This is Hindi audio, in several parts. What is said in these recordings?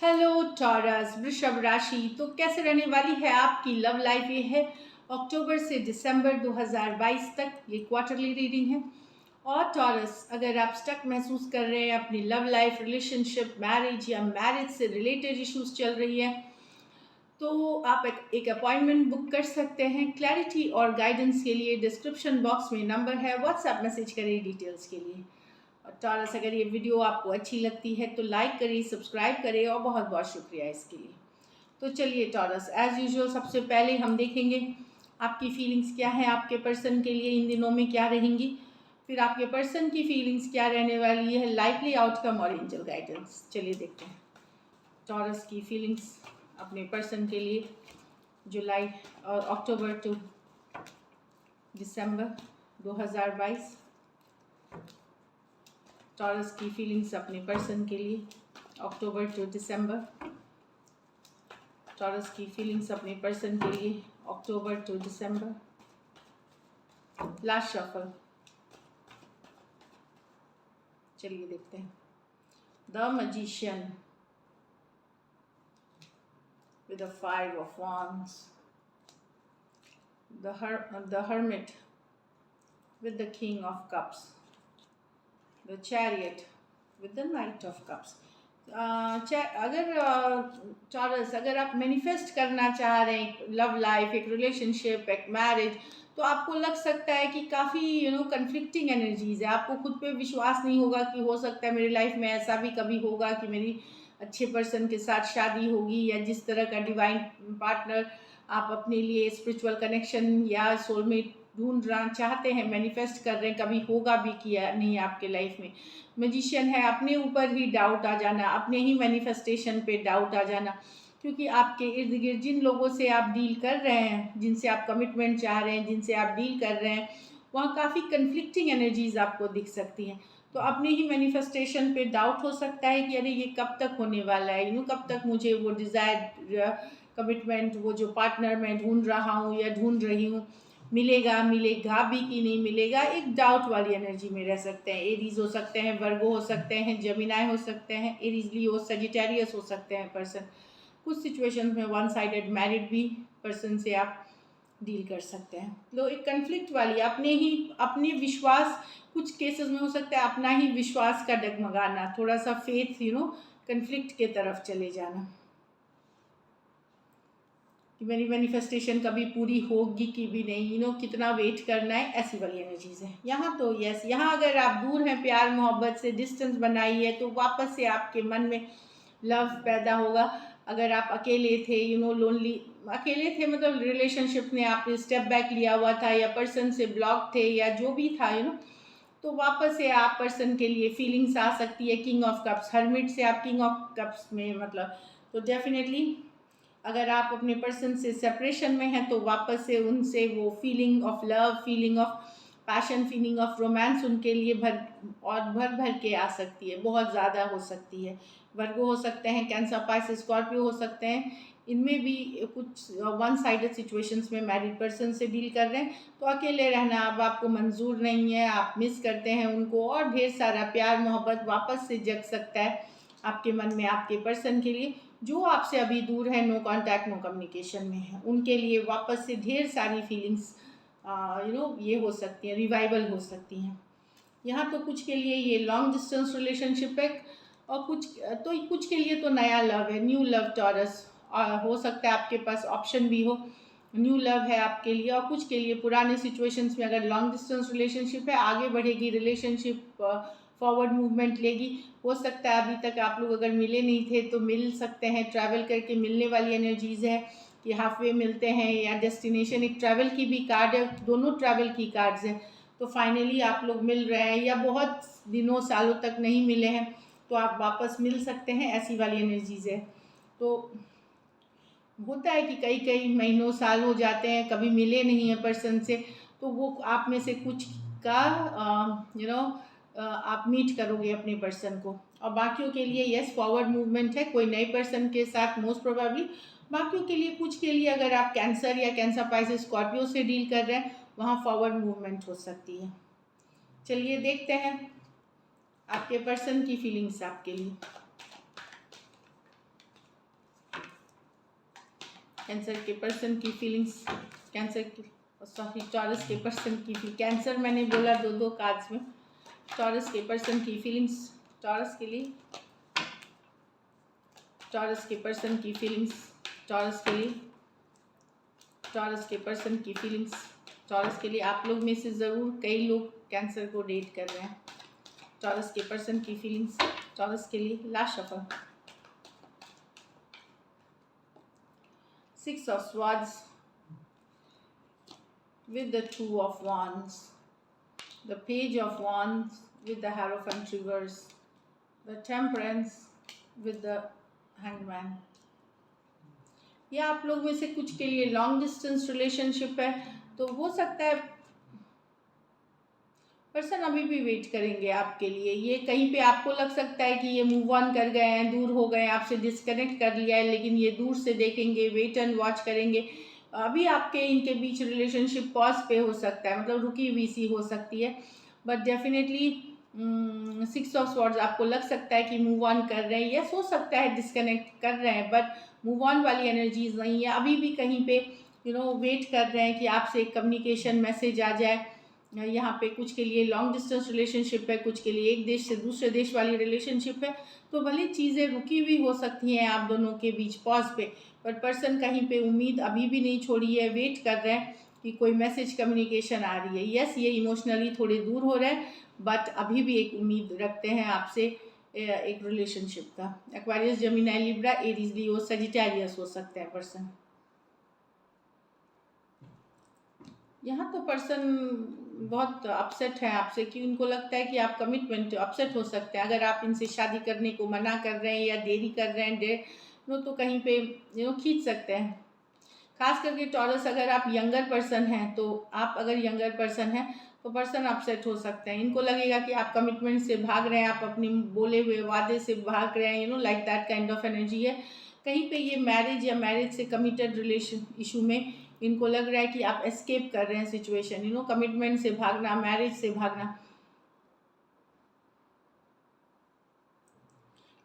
हेलो टॉरस वृषभ राशि। तो कैसे रहने वाली है आपकी लव लाइफ? ये है अक्टूबर से दिसंबर 2022 तक, ये क्वार्टरली रीडिंग है। और टॉरस, अगर आप स्टक महसूस कर रहे हैं अपनी लव लाइफ, रिलेशनशिप, मैरिज या मैरिज से रिलेटेड इश्यूज चल रही है, तो आप एक अपॉइंटमेंट बुक कर सकते हैं। क्लैरिटी और गाइडेंस के लिए डिस्क्रिप्शन बॉक्स में नंबर है, व्हाट्सएप मैसेज करिए डिटेल्स के लिए। और टॉरस, अगर ये वीडियो आपको अच्छी लगती है तो लाइक करिए, सब्सक्राइब करिए और बहुत बहुत शुक्रिया इसके लिए। तो चलिए टॉरस, एज यूजुअल सबसे पहले हम देखेंगे आपकी फीलिंग्स क्या है आपके पर्सन के लिए इन दिनों में क्या रहेंगी, फिर आपके पर्सन की फीलिंग्स क्या रहने वाली है, लाइकली आउटकम और एंजल गाइडेंस। चलिए देखते हैं टॉरस की फीलिंग्स अपने पर्सन के लिए जुलाई और अक्टूबर टू दिसंबर 2022। टॉरस की फीलिंग्स अपने पर्सन के लिए अक्टूबर टू दिसंबर। टॉरस की फीलिंग्स अपने पर्सन के लिए अक्टूबर टू दिसंबर। Last shuffle. चलिए देखते हैं the magician with the five of wands, the hermit with the king of cups, the chariot with the knight of cups. अगर टॉरस, अगर आप मैनिफेस्ट करना चाह रहे हैं लव लाइफ, एक रिलेशनशिप, एक मैरिज, तो आपको लग सकता है कि काफ़ी कन्फ्लिक्टिंग एनर्जीज है। आपको खुद पे विश्वास नहीं होगा कि हो सकता है मेरी लाइफ में ऐसा भी कभी होगा कि मेरी अच्छे पर्सन के साथ शादी होगी, या जिस तरह का डिवाइन पार्टनर आप अपने लिए स्पिरिचुअल कनेक्शन या सोलमेट ढूंढना चाहते हैं, मैनिफेस्ट कर रहे हैं, कभी होगा भी किया नहीं आपके लाइफ में। मैजिशियन है, अपने ऊपर ही डाउट आ जाना, अपने ही मैनिफेस्टेशन पे डाउट आ जाना, क्योंकि आपके इर्द गिर्द जिन लोगों से आप डील कर रहे हैं, जिनसे आप कमिटमेंट चाह रहे हैं, जिनसे आप डील कर रहे हैं, वहाँ काफ़ी कन्फ्लिक्टिंग एनर्जीज आपको दिख सकती हैं। तो अपने ही मैनिफेस्टेशन पे डाउट हो सकता है कि अरे ये कब तक होने वाला है, कब तक मुझे वो डिज़ायर कमिटमेंट, वो जो पार्टनर मैं ढूंढ रहा हूँ या ढूंढ रही हूँ, मिलेगा भी कि नहीं मिलेगा, एक डाउट वाली एनर्जी में रह सकते हैं। एरीज हो सकते हैं, वर्गो हो सकते हैं, जमिनाय हो सकते हैं, एरीज लियो सजिटेरियस हो सकते हैं पर्सन। कुछ सिचुएशन में वन साइडेड मैरिड भी पर्सन से आप डील कर सकते हैं। तो एक कन्फ्लिक्ट वाली अपने विश्वास, कुछ केसेस में हो सकता है अपना ही विश्वास का डगमगाना, थोड़ा सा फेथ कन्फ्लिक्ट के तरफ चले जाना कि मेरी मैनिफेस्टेशन कभी पूरी होगी कि भी नहीं, कितना वेट करना है, ऐसी वाली एनर्जीज है यहाँ। तो यस, यहाँ अगर आप दूर हैं, प्यार मोहब्बत से डिस्टेंस बनाई है, तो वापस से आपके मन में लव पैदा होगा। अगर आप अकेले थे, लोनली, अकेले थे मतलब रिलेशनशिप में आपने स्टेप बैक लिया हुआ था, या पर्सन से ब्लॉक थे, या जो भी था, तो वापस से आप पर्सन के लिए फीलिंग्स आ सकती है। किंग ऑफ कप्स, हर्मिट से आप किंग ऑफ कप्स में, मतलब तो डेफिनेटली अगर आप अपने पर्सन से सेपरेशन में हैं, तो वापस से उनसे वो feeling of love, feeling of passion, feeling of romance उनके लिए भर भर के आ सकती है, बहुत ज़्यादा हो सकती है। वर्गो हो सकते हैं, कैंसर, पाइसेस, स्कॉर्पियो हो सकते हैं। इनमें भी कुछ वन साइडेड सिचुएशंस में मैरिड पर्सन से डील कर रहे हैं, तो अकेले रहना अब आपको मंजूर नहीं है, आप मिस करते हैं उनको, और ढेर सारा प्यार मोहब्बत वापस से जग सकता है आपके मन में आपके पर्सन के लिए। जो आपसे अभी दूर है, नो कांटेक्ट, नो कम्युनिकेशन में है, उनके लिए वापस से ढेर सारी फीलिंग्स ये हो सकती हैं, रिवाइवल हो सकती हैं। यहाँ तो कुछ के लिए ये लॉन्ग डिस्टेंस रिलेशनशिप है, और कुछ के लिए तो नया लव है, न्यू लव टॉरस। हो सकता है आपके पास ऑप्शन भी हो, न्यू लव है आपके लिए। और कुछ के लिए पुराने सिचुएशंस में, अगर लॉन्ग डिस्टेंस रिलेशनशिप है, आगे बढ़ेगी रिलेशनशिप, फॉरवर्ड मूवमेंट लेगी। हो सकता है अभी तक आप लोग अगर मिले नहीं थे तो मिल सकते हैं, ट्रैवल करके मिलने वाली एनर्जीज है कि हाफ वे मिलते हैं, या डेस्टिनेशन, एक ट्रैवल की भी कार्ड है, दोनों ट्रैवल की कार्ड्स हैं। तो फाइनली आप लोग मिल रहे हैं, या बहुत दिनों सालों तक नहीं मिले हैं तो आप वापस मिल सकते हैं, ऐसी वाली एनर्जीज है। तो होता है कि कई कई महीनों साल हो जाते हैं, कभी मिले नहीं हैं पर्सन से, तो वो आप में से कुछ का आप मीट करोगे अपने पर्सन को। और बाकियों के लिए यस, फॉरवर्ड मूवमेंट है कोई नए पर्सन के साथ मोस्ट प्रोबेबली। बाकियों के लिए, कुछ के लिए अगर आप कैंसर या कैंसर पाइसेस स्कॉर्पियो से डील कर रहे हैं, वहाँ फॉरवर्ड मूवमेंट हो सकती है। चलिए देखते हैं आपके पर्सन की फीलिंग्स आपके लिए। कैंसर के पर्सन की फीलिंग्स, कैंसर की सॉरी टॉरस के पर्सन की कैंसर मैंने बोला दो कार्ड्स में। टॉरस के पर्सन की फीलिंग्स, टॉरस के लिए, टॉरस के पर्सन की फीलिंग्स, टॉरस के लिए, टॉरस के पर्सन की फीलिंग्स, टॉरस के लिए। आप लोग में से ज़रूर कई लोग कैंसर को डेट कर रहे हैं। टॉरस के पर्सन की फीलिंग्स, टॉरस के लिए। Last shuffle, 6 of swords with the 2 of wands, the page of wands with the Hierophant reverse, the temperance with the hangman। या आप लोग में से कुछ के लिए लॉन्ग डिस्टेंस रिलेशनशिप है, तो हो सकता है पर्सन अभी भी वेट करेंगे आपके लिए। ये कहीं पे आपको लग सकता है कि ये मूव ऑन कर गए हैं, दूर हो गए हैं, आपसे डिस्कनेक्ट कर लिया है, लेकिन ये दूर से देखेंगे, वेट एंड वॉच करेंगे। अभी आपके इनके बीच रिलेशनशिप पॉज पे हो सकता है, मतलब रुकी हुई सी हो सकती है, बट डेफिनेटली 6 ऑफ स्वॉर्ड्स आपको लग सकता है कि मूव ऑन कर रहे हैं, या हो सकता है डिस्कनेक्ट कर रहे हैं, बट मूव ऑन वाली एनर्जीज नहीं है। अभी भी कहीं पे वेट कर रहे हैं कि आपसे एक कम्युनिकेशन मैसेज आ जाए। यहाँ पे कुछ के लिए लॉन्ग डिस्टेंस रिलेशनशिप है, कुछ के लिए एक देश से दूसरे देश वाली रिलेशनशिप है, तो भले चीज़ें रुकी हुई हो सकती हैं आप दोनों के बीच पॉज पे, पर पर्सन कहीं पे उम्मीद अभी भी नहीं छोड़ी है, वेट कर रहे हैं कि कोई मैसेज कम्युनिकेशन आ रही है। यस, ये इमोशनली थोड़े दूर हो रहे हैं, बट अभी भी एक उम्मीद रखते हैं आपसे एक रिलेशनशिप का। एक्वारियस, जेमिनी, लिब्रा, एरीज, लियो, सजिटेरियस हो सकते हैं पर्सन। यहाँ तो पर्सन बहुत अपसेट है आपसे, कि उनको लगता है कि आप कमिटमेंट अपसेट हो सकते हैं अगर आप इनसे शादी करने को मना कर रहे हैं या देरी कर रहे हैं, तो कहीं पे खींच सकते हैं। खास करके टॉरस, अगर आप यंगर पर्सन हैं, तो आप अगर यंगर पर्सन हैं तो पर्सन अपसेट हो सकते हैं। इनको लगेगा कि आप कमिटमेंट से भाग रहे हैं, आप अपने बोले हुए वादे से भाग रहे हैं, like that kind of energy है। कहीं पे ये मैरिज या मैरिज से कमिटेड रिलेशन इशू में इनको लग रहा है कि आप एस्केप कर रहे हैं सिचुएशन, कमिटमेंट से भागना, मैरिज से भागना।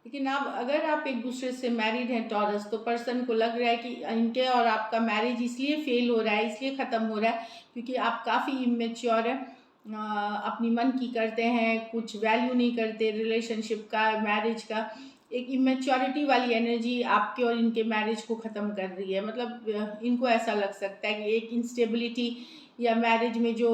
लेकिन अब अगर आप एक दूसरे से मैरिड हैं टॉरस, तो पर्सन को लग रहा है कि इनके और आपका मैरिज इसलिए फेल हो रहा है, इसलिए ख़त्म हो रहा है क्योंकि आप काफ़ी इमेच्योर है, अपनी मन की करते हैं, कुछ वैल्यू नहीं करते रिलेशनशिप का, मैरिज का। एक इमेच्योरिटी वाली एनर्जी आपके और इनके मैरिज को ख़त्म कर रही है। मतलब इनको ऐसा लग सकता है कि एक इंस्टेबिलिटी या मैरिज में जो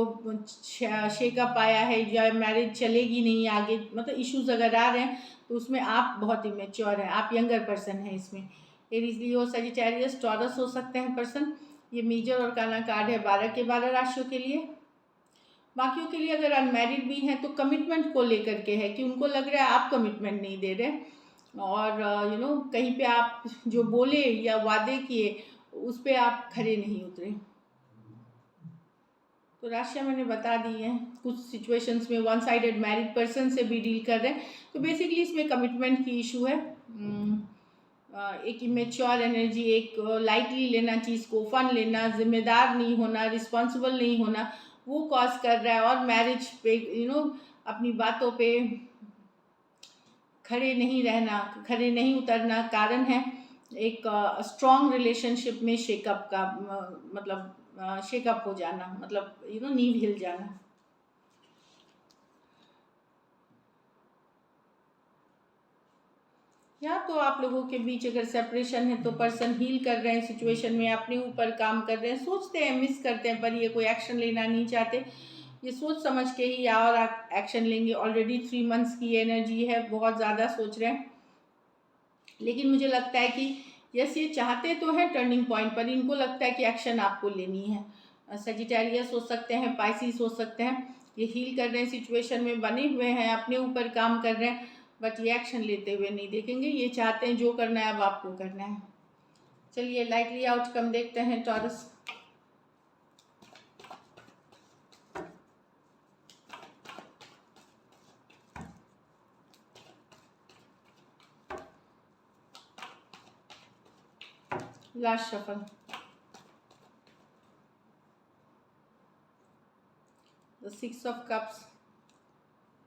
शेकअप आया है, या मैरिज चलेगी नहीं आगे, मतलब इश्यूज अगर आ रहे हैं तो उसमें आप बहुत इमेच्योर हैं, आप यंगर पर्सन हैं इसमें। एरीज, लियो, सजिटेरियस, टॉरस हो सकते हैं पर्सन। ये मेजर और काना कार्ड है 12 के 12 राशियों के लिए। बाकियों के लिए अगर अनमैरिड भी हैं तो कमिटमेंट को लेकर के है कि उनको लग रहा है आप कमिटमेंट नहीं दे रहे, और कहीं पे आप जो बोले या वादे किए उस पर आप खरे नहीं उतरे। तो राशियाँ मैंने बता दी हैं। कुछ सिचुएशंस में वन साइडेड मैरिड पर्सन से भी डील कर रहे हैं, तो बेसिकली इसमें कमिटमेंट की इशू है। एक इमेच्योर एनर्जी, एक लाइटली लेना चीज़ को, फन लेना, जिम्मेदार नहीं होना, रिस्पॉन्सिबल नहीं होना, वो कॉज कर रहा है। और मैरिज पे अपनी बातों पे खड़े नहीं रहना, खड़े नहीं उतरना कारण है एक स्ट्रॉन्ग रिलेशनशिप में शेकअप का, मतलब शेकअप हो जाना, मतलब नींव हिल जाना। या तो आप लोगों के बीच अगर सेपरेशन है तो पर्सन हील कर रहे हैं सिचुएशन में, अपने ऊपर काम कर रहे हैं, सोचते हैं, मिस करते हैं, पर ये कोई एक्शन लेना नहीं चाहते। ये सोच समझ के ही और एक्शन लेंगे। ऑलरेडी 3 मंथ्स की एनर्जी है, बहुत ज़्यादा सोच रहे हैं, लेकिन मुझे लगता है कि यस, ये चाहते तो हैं टर्निंग पॉइंट, पर इनको लगता है कि एक्शन आपको लेनी है। सजिटेरियस हो सकते हैं, पाइसिस हो सकते हैं, ये हील कर रहे हैं सिचुएशन में, बने हुए हैं, अपने ऊपर काम कर रहे हैं, बट ये एक्शन लेते हुए नहीं देखेंगे। ये चाहते हैं जो करना है अब आपको करना है। चलिए लाइटली आउटकम देखते हैं taurus. Last shuffle, the 6 of cups,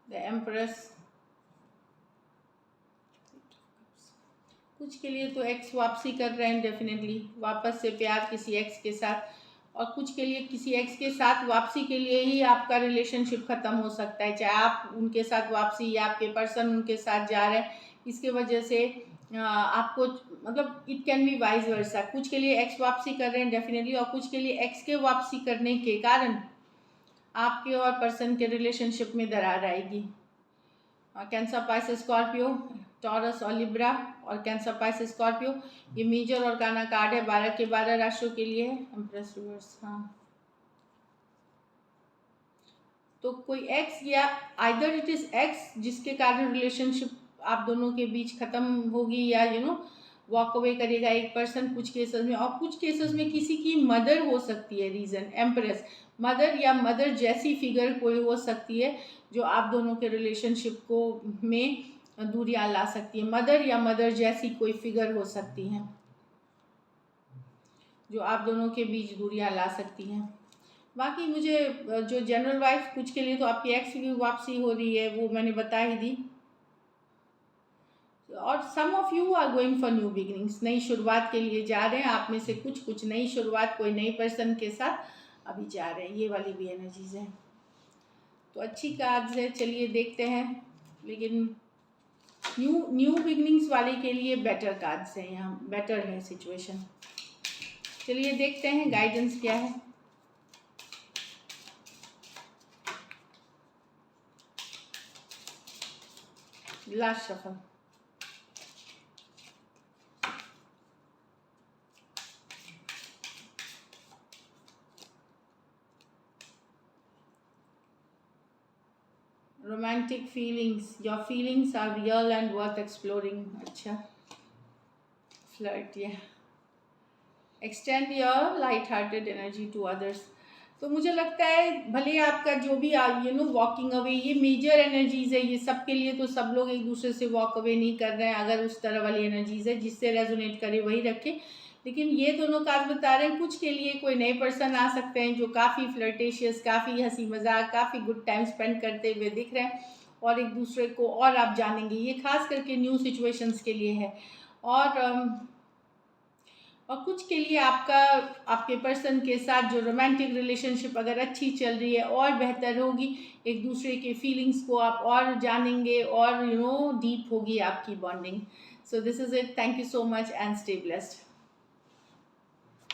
the empress, कुछ के लिए तो एक्स वापसी कर रहे हैं डेफिनेटली, वापस से प्यार किसी एक्स के साथ, और कुछ के लिए किसी एक्स के साथ वापसी के लिए ही आपका रिलेशनशिप ख़त्म हो सकता है, चाहे आप उनके साथ वापसी या आपके पर्सन उनके साथ जा रहे हैं, इसके वजह से आपको मतलब इट कैन बी वाइज वर्सा। कुछ के लिए एक्स वापसी कर रहे हैं डेफिनेटली, और कुछ के लिए एक्स के वापसी करने के कारण आपके और पर्सन के रिलेशनशिप में दरार आएगी। कैंसर, पाइसेस, स्कॉर्पियो, टॉरस और लिब्रा, और कैंसर, पाइसेस, स्कॉर्पियो ये मेजर और गाना कार्ड है 12 के 12 राशियों के लिए। एम्प्रेस रिवर्स, हाँ। तो कोई एक्स या आइदर इट इज एक्स जिसके कारण रिलेशनशिप आप दोनों के बीच खत्म होगी, या वॉक अवे करेगा एक पर्सन कुछ केसेस में, और कुछ केसेस में किसी की मदर हो सकती है रीज़न। एम्प्रेस, मदर या मदर जैसी फिगर कोई हो सकती है जो आप दोनों के रिलेशनशिप को में दूरियां ला सकती है। मदर या मदर जैसी कोई फिगर हो सकती है जो आप दोनों के बीच दूरियां ला सकती हैं। बाकी मुझे जो जनरल वाइफ, कुछ के लिए तो आपकी एक्स की वापसी हो रही है, वो मैंने बता ही दी। और some of you are going for new beginnings, नई शुरुआत के लिए जा रहे हैं आप में से कुछ नई शुरुआत कोई नई पर्सन के साथ अभी जा रहे हैं, ये वाली भी एनर्जीज है। तो अच्छी कार्ड्स है, चलिए देखते हैं। लेकिन न्यू बिगिनिंग्स वाले के लिए बेटर कार्ड्स हैं, यहाँ बेटर है सिचुएशन। चलिए देखते हैं गाइडेंस क्या है। Last shuffle, romantic feelings, your feelings are real and worth exploring. अच्छा, फ्लर्ट, या extend your light hearted energy to others. तो मुझे लगता है भले आपका जो भी वॉकिंग अवे, ये मेजर एनर्जीज है, ये सब के लिए तो सब लोग एक दूसरे से वॉक अवे नहीं कर रहे हैं। अगर उस तरह वाली एनर्जीज है जिससे रेजोनेट करे वही रखें। लेकिन ये दोनों कार्ड बता रहे हैं कुछ के लिए कोई नए पर्सन आ सकते हैं जो काफ़ी फ्लर्टेशियस, काफ़ी हंसी मजाक, काफ़ी गुड टाइम स्पेंड करते हुए दिख रहे हैं, और एक दूसरे को और आप जानेंगे। ये खास करके न्यू सिचुएशंस के लिए है। और कुछ के लिए आपके पर्सन के साथ जो रोमांटिक रिलेशनशिप अगर अच्छी चल रही है और बेहतर होगी, एक दूसरे के फीलिंग्स को आप और जानेंगे, और डीप होगी आपकी bonding. So this is it, thank you so much and stay blessed.